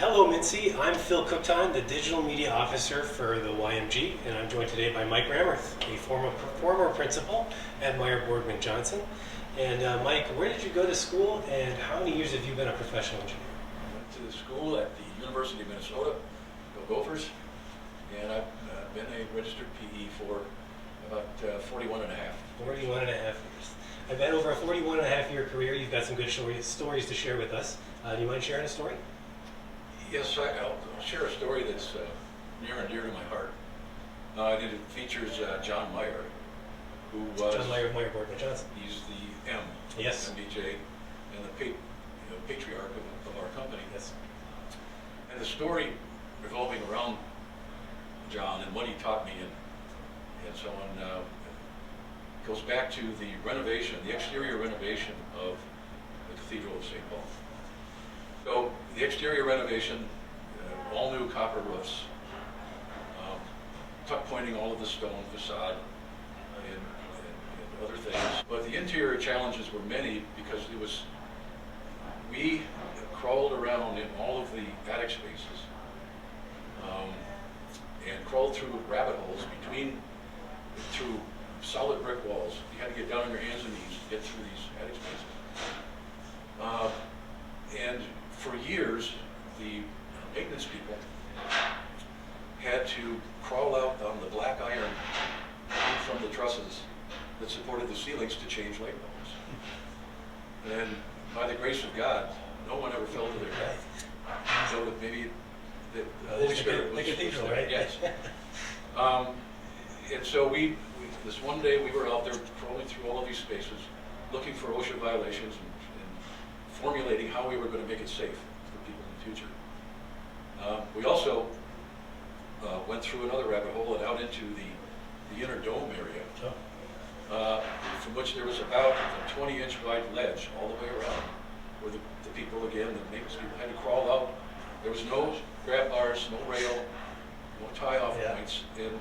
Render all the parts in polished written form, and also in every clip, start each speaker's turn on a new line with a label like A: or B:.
A: Hello MNSEA, I'm Phil Cookton, the Digital Media Officer for the YMG, and I'm joined today by Mike Ramerth, a former principal at Meyer Borgman Johnson. And Mike, where did you go to school and how many years have you been a professional engineer?
B: I went to school at the University of Minnesota, go Gophers, and I've been a registered PE for about 41 and a half.
A: 41 and a half years. I bet over a 41 and a half year career you've got some good stories to share with us. Do you mind sharing a story?
B: Yes, I'll share a story that's near and dear to my heart. It features John Meyer, who was...
A: John Meyer Borgman Johnson.
B: He's the M,
A: yes.
B: MBJ, and the patriarch of our company.
A: Yes.
B: And the story revolving around John and what he taught me and so on goes back to the renovation, the exterior renovation of the Cathedral of St. Paul. So the exterior renovation, all new copper roofs, tuck pointing all of the stone facade and other things. But the interior challenges were many because we crawled around in all of the attic spaces and crawled through rabbit holes through solid brick walls. You had to get down on your hands and knees to get through these attic spaces. And for years, the maintenance people had to crawl out on the black iron from the trusses that supported the ceilings to change light bulbs. And by the grace of God, no one ever fell to their death. So that maybe the Holy Spirit was
A: cathedral,
B: there.
A: right?
B: Yes. And so this one day we were out there crawling through all of these spaces, looking for OSHA violations and formulating how we were going to make it safe for people in the future. We also went through another rabbit hole and out into the inner dome area, from which there was about a 20-inch wide ledge all the way around, where the people, again, the maintenance people had to crawl out. There was no grab bars, no rail, no tie-off points, and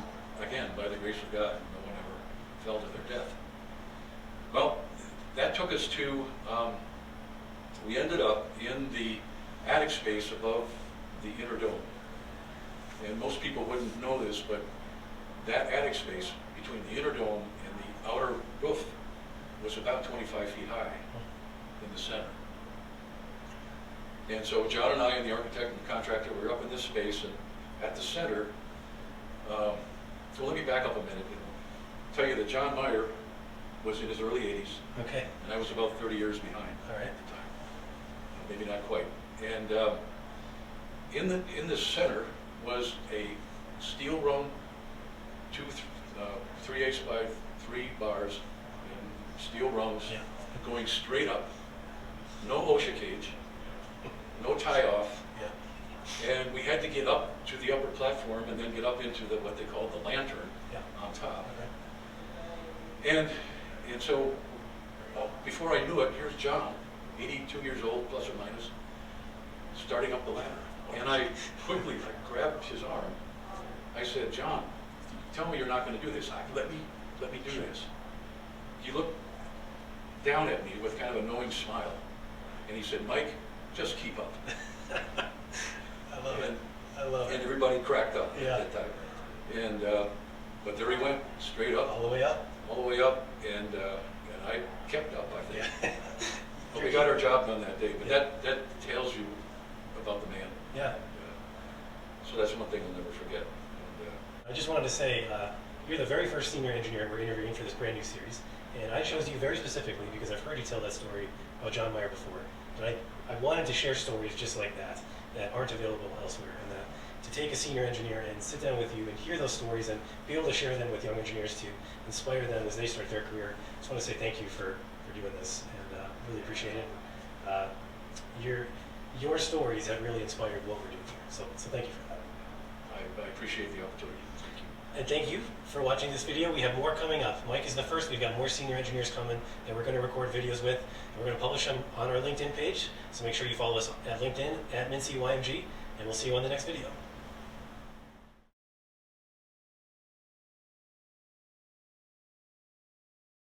B: again, by the grace of God, no one ever fell to their death. Well, that took us to we ended up in the attic space above the inner dome. And most people wouldn't know this, but that attic space between the inner dome and the outer roof was about 25 feet high in the center. And so John and I and the architect and contractor were up in this space, and at the center, so let me back up a minute and tell you that John Meyer was in his early 80s.
A: Okay.
B: And I was about 30 years behind.
A: All right.
B: At the time. Maybe not quite. And in the center was a steel rung, 3/8 by 3 bars, and steel rungs going straight up. No OSHA cage, no tie off. Yeah. And we had to get up to the upper platform and then get up into what they called the lantern on top. Okay. And so before I knew it, here's John, 82 years old, plus or minus, starting up the ladder. And I quickly grabbed his arm. I said, John, tell me you're not going to do this. Let me do this. He looked down at me with kind of a knowing smile. And he said, Mike, just keep up.
A: I love it. I love it.
B: And everybody cracked up at that time. And, but there he went, straight up.
A: All the way up?
B: All the way up. And I kept up, I think. Yeah. But we got our job done that day, but that tells you about the man.
A: Yeah.
B: So that's one thing I'll never forget. And,
A: I just wanted to say, you're the very first senior engineer we're interviewing for this brand new series, and I chose you very specifically because I've heard you tell that story about John Meyer before, and I wanted to share stories just like that aren't available elsewhere, and to take a senior engineer and sit down with you and hear those stories and be able to share them with young engineers to inspire them as they start their career. I just want to say thank you for doing this, and really appreciate it. Your stories have really inspired what we're doing here, so thank you for that.
B: I appreciate the opportunity. Thank you.
A: And thank you for watching this video. We have more coming up. Mike is the first. We've got more senior engineers coming that we're going to record videos with, and we're going to publish them on our LinkedIn page, so make sure you follow us at LinkedIn, at MNSEA YMG, and we'll see you on the next video.